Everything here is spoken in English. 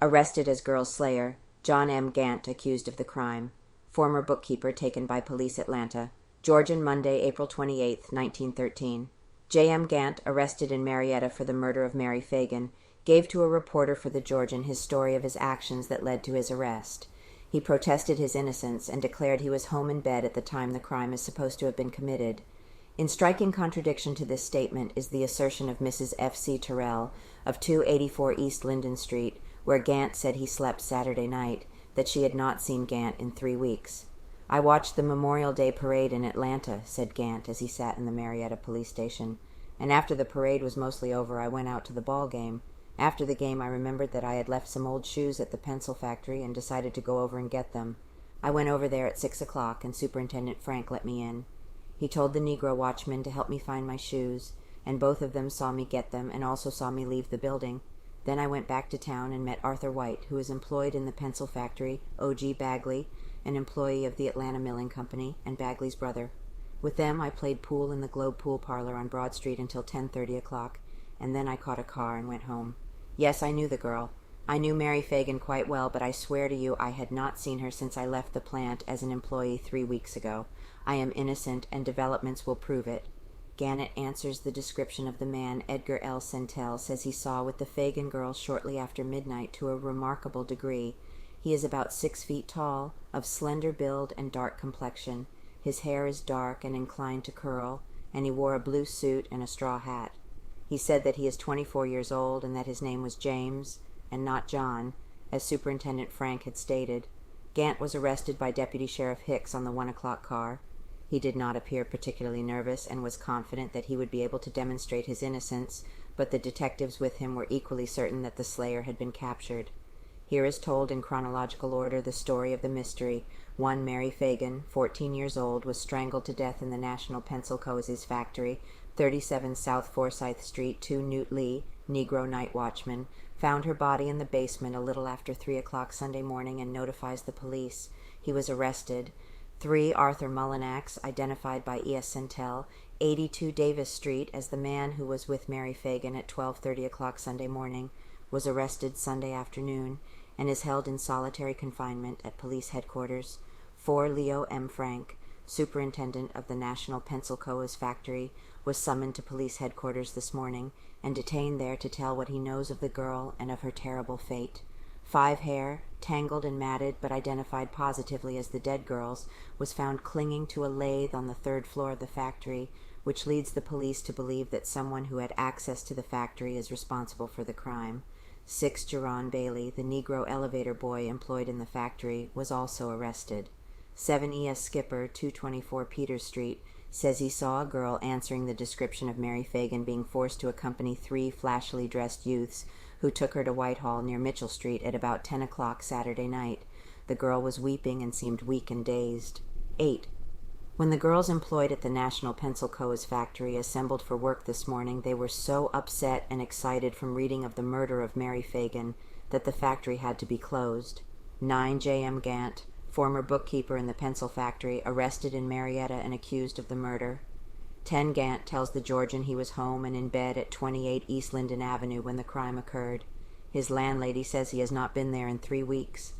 Arrested as girl slayer, John M. Gantt accused of the crime. Former bookkeeper taken by police Atlanta. Georgian, Monday, April 28, 1913. J. M. Gantt, arrested in Marietta for the murder of Mary Phagan, gave to a reporter for the Georgian his story of his actions that led to his arrest. He protested his innocence and declared he was home in bed at the time the crime is supposed to have been committed. In striking contradiction to this statement is the assertion of Mrs. F. C. Terrell of 284 East Linden Street, where Gantt said he slept Saturday night, that she had not seen Gantt in 3 weeks. "I watched the Memorial Day parade in Atlanta," said Gantt as he sat in the Marietta police station, "and after the parade was mostly over I went out to the ball game. After the game I remembered that I had left some old shoes at the pencil factory and decided to go over and get them. I went over there at 6 o'clock and Superintendent Frank let me in. He told the Negro watchman to help me find my shoes, and both of them saw me get them and also saw me leave the building. Then I went back to town and met Arthur White, who is employed in the pencil factory, O.G. Bagley, an employee of the Atlanta Milling Company, and Bagley's brother. With them I played pool in the Globe Pool Parlor on Broad Street until 10:30 o'clock, and then I caught a car and went home. Yes, I knew the girl. I knew Mary Phagan quite well, but I swear to you I had not seen her since I left the plant as an employee 3 weeks ago. I am innocent, and developments will prove it." Gantt answers the description of the man Edgar L. Sentell says he saw with the Phagan girl shortly after midnight to a remarkable degree. He is about 6 feet tall, of slender build and dark complexion. His hair is dark and inclined to curl, and he wore a blue suit and a straw hat. He said that he is 24 years old and that his name was James, and not John, as Superintendent Frank had stated. Gantt was arrested by Deputy Sheriff Hicks on the 1 o'clock car. He did not appear particularly nervous and was confident that he would be able to demonstrate his innocence, but the detectives with him were equally certain that the slayer had been captured. Here is told in chronological order the story of the mystery. One Mary Phagan, 14 years old, was strangled to death in the National Pencil Cozies factory, 37 South Forsyth Street. 2 Newt Lee, Negro night watchman, found her body in the basement a little after 3 o'clock Sunday morning and notifies the police. He was arrested. 3 Arthur Mullinax, identified by E.S. Sentell, 82 Davis Street as the man who was with Mary Phagan at 12:30 o'clock Sunday morning, was arrested Sunday afternoon and is held in solitary confinement at police headquarters. 4 Leo M. Frank, superintendent of the National Pencil Cozies factory, was summoned to police headquarters this morning and detained there to tell what he knows of the girl and of her terrible fate. 5 Hair, tangled and matted but identified positively as the dead girl's, was found clinging to a lathe on the 3rd floor of the factory, which leads the police to believe that someone who had access to the factory is responsible for the crime. 6 Jerron Bailey, the Negro elevator boy employed in the factory, was also arrested. 7 E.S. Skipper, 224 Peters Street, says he saw a girl answering the description of Mary Phagan being forced to accompany 3 flashily dressed youths who took her to Whitehall near Mitchell Street at about 10 o'clock Saturday night. The girl was weeping and seemed weak and dazed. 8. When the girls employed at the National Pencil Cozies factory assembled for work this morning, they were so upset and excited from reading of the murder of Mary Phagan that the factory had to be closed. 9 J. M. Gantt, former bookkeeper in the pencil factory, arrested in Marietta and accused of the murder. 10 Gantt tells the Georgian he was home and in bed at 28 East Linden Avenue when the crime occurred. His landlady says he has not been there in 3 weeks.